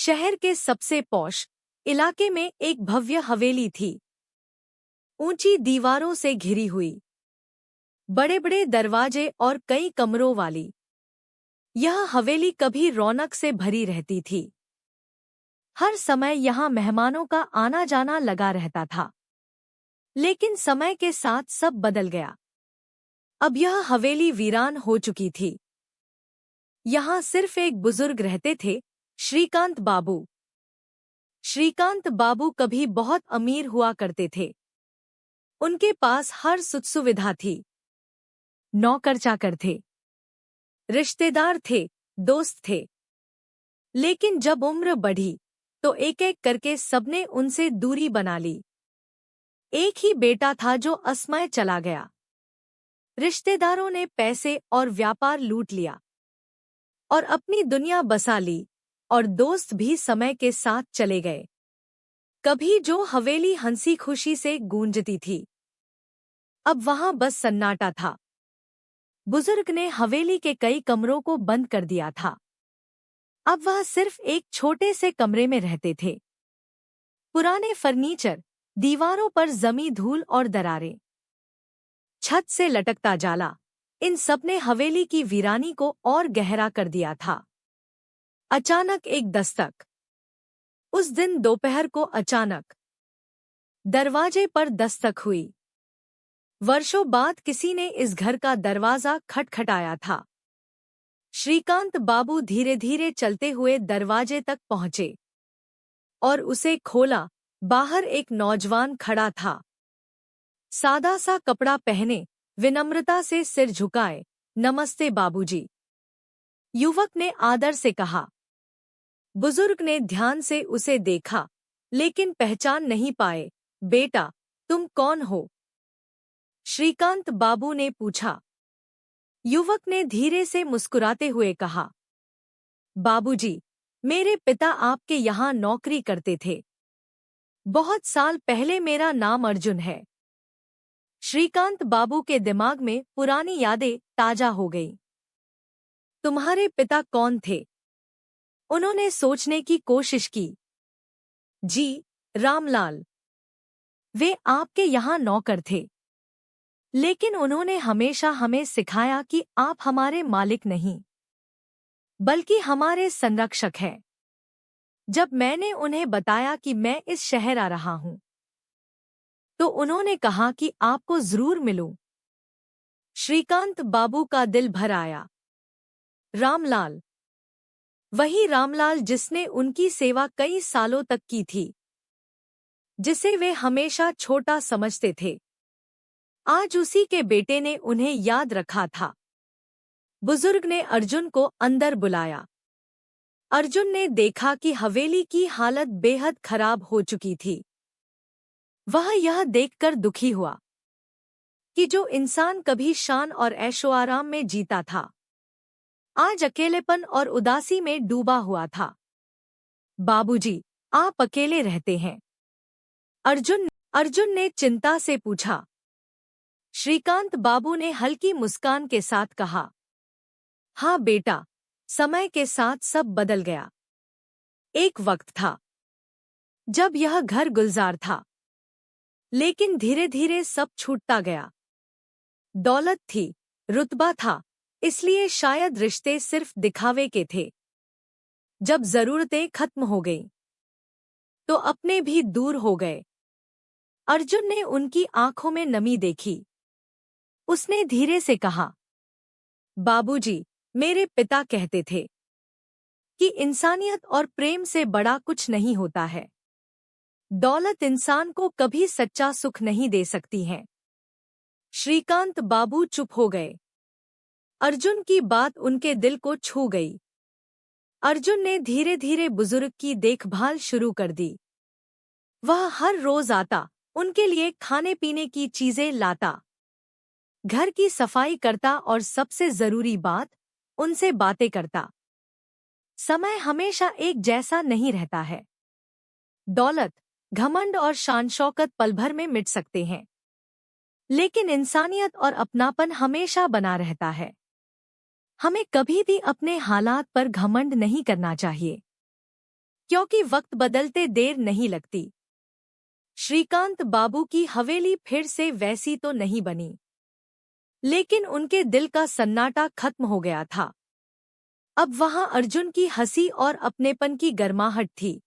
शहर के सबसे पॉश इलाके में एक भव्य हवेली थी, ऊंची दीवारों से घिरी हुई, बड़े बड़े दरवाजे और कई कमरों वाली। यह हवेली कभी रौनक से भरी रहती थी। हर समय यहाँ मेहमानों का आना जाना लगा रहता था। लेकिन समय के साथ सब बदल गया। अब यह हवेली वीरान हो चुकी थी। यहाँ सिर्फ एक बुजुर्ग रहते थे, श्रीकांत बाबू। श्रीकांत बाबू कभी बहुत अमीर हुआ करते थे। उनके पास हर सुख सुविधा थी। नौकर चाकर थे, रिश्तेदार थे, दोस्त थे। लेकिन जब उम्र बढ़ी तो एक एक करके सबने उनसे दूरी बना ली। एक ही बेटा था जो असमय चला गया। रिश्तेदारों ने पैसे और व्यापार लूट लिया और अपनी दुनिया बसा ली, और दोस्त भी समय के साथ चले गए। कभी जो हवेली हंसी खुशी से गूंजती थी, अब वहां बस सन्नाटा था। बुजुर्ग ने हवेली के कई कमरों को बंद कर दिया था। अब वह सिर्फ एक छोटे से कमरे में रहते थे। पुराने फर्नीचर, दीवारों पर जमी धूल और दरारें, छत से लटकता जाला, इन सब ने हवेली की वीरानी को और गहरा कर दिया था। अचानक एक दस्तक। उस दिन दोपहर को अचानक दरवाजे पर दस्तक हुई। वर्षों बाद किसी ने इस घर का दरवाजा खटखटाया था। श्रीकांत बाबू धीरे धीरे चलते हुए दरवाजे तक पहुंचे और उसे खोला। बाहर एक नौजवान खड़ा था, सादा सा कपड़ा पहने, विनम्रता से सिर झुकाए। नमस्ते बाबूजी, युवक ने आदर से कहा। बुजुर्ग ने ध्यान से उसे देखा, लेकिन पहचान नहीं पाए। बेटा, तुम कौन हो? श्रीकांत बाबू ने पूछा। युवक ने धीरे से मुस्कुराते हुए कहा, बाबूजी, मेरे पिता आपके यहाँ नौकरी करते थे। बहुत साल पहले। मेरा नाम अर्जुन है। श्रीकांत बाबू के दिमाग में पुरानी यादें ताजा हो गईं। तुम्हारे पिता कौन थे? उन्होंने सोचने की कोशिश की। जी, रामलाल। वे आपके यहाँ नौकर थे, लेकिन उन्होंने हमेशा हमें सिखाया कि आप हमारे मालिक नहीं, बल्कि हमारे संरक्षक हैं। जब मैंने उन्हें बताया कि मैं इस शहर आ रहा हूं, तो उन्होंने कहा कि आपको जरूर मिलूं। श्रीकांत बाबू का दिल भर आया। रामलाल, वही रामलाल जिसने उनकी सेवा कई सालों तक की थी, जिसे वे हमेशा छोटा समझते थे, आज उसी के बेटे ने उन्हें याद रखा था। बुजुर्ग ने अर्जुन को अंदर बुलाया। अर्जुन ने देखा कि हवेली की हालत बेहद खराब हो चुकी थी। वह यह देखकर दुखी हुआ कि जो इंसान कभी शान और ऐशोआराम में जीता था, आज अकेलेपन और उदासी में डूबा हुआ था। बाबूजी, आप अकेले रहते हैं? अर्जुन ने चिंता से पूछा। श्रीकांत बाबू ने हल्की मुस्कान के साथ कहा, हाँ बेटा, समय के साथ सब बदल गया। एक वक्त था जब यह घर गुलजार था, लेकिन धीरे धीरे सब छूटता गया। दौलत थी, रुतबा था, इसलिए शायद रिश्ते सिर्फ दिखावे के थे। जब जरूरतें खत्म हो गईं, तो अपने भी दूर हो गए। अर्जुन ने उनकी आंखों में नमी देखी। उसने धीरे से कहा, बाबूजी, मेरे पिता कहते थे कि इंसानियत और प्रेम से बड़ा कुछ नहीं होता है। दौलत इंसान को कभी सच्चा सुख नहीं दे सकती है। श्रीकांत बाबू चुप हो गए। अर्जुन की बात उनके दिल को छू गई। अर्जुन ने धीरे धीरे बुजुर्ग की देखभाल शुरू कर दी। वह हर रोज आता, उनके लिए खाने पीने की चीजें लाता, घर की सफाई करता और सबसे जरूरी बात, उनसे बातें करता। समय हमेशा एक जैसा नहीं रहता है। दौलत, घमंड और शान शौकत पल भर में मिट सकते हैं, लेकिन इंसानियत और अपनापन हमेशा बना रहता है। हमें कभी भी अपने हालात पर घमंड नहीं करना चाहिए। क्योंकि वक्त बदलते देर नहीं लगती। श्रीकांत बाबू की हवेली फिर से वैसी तो नहीं बनी, लेकिन उनके दिल का सन्नाटा खत्म हो गया था। अब वहां अर्जुन की हंसी और अपनेपन की गर्माहट थी।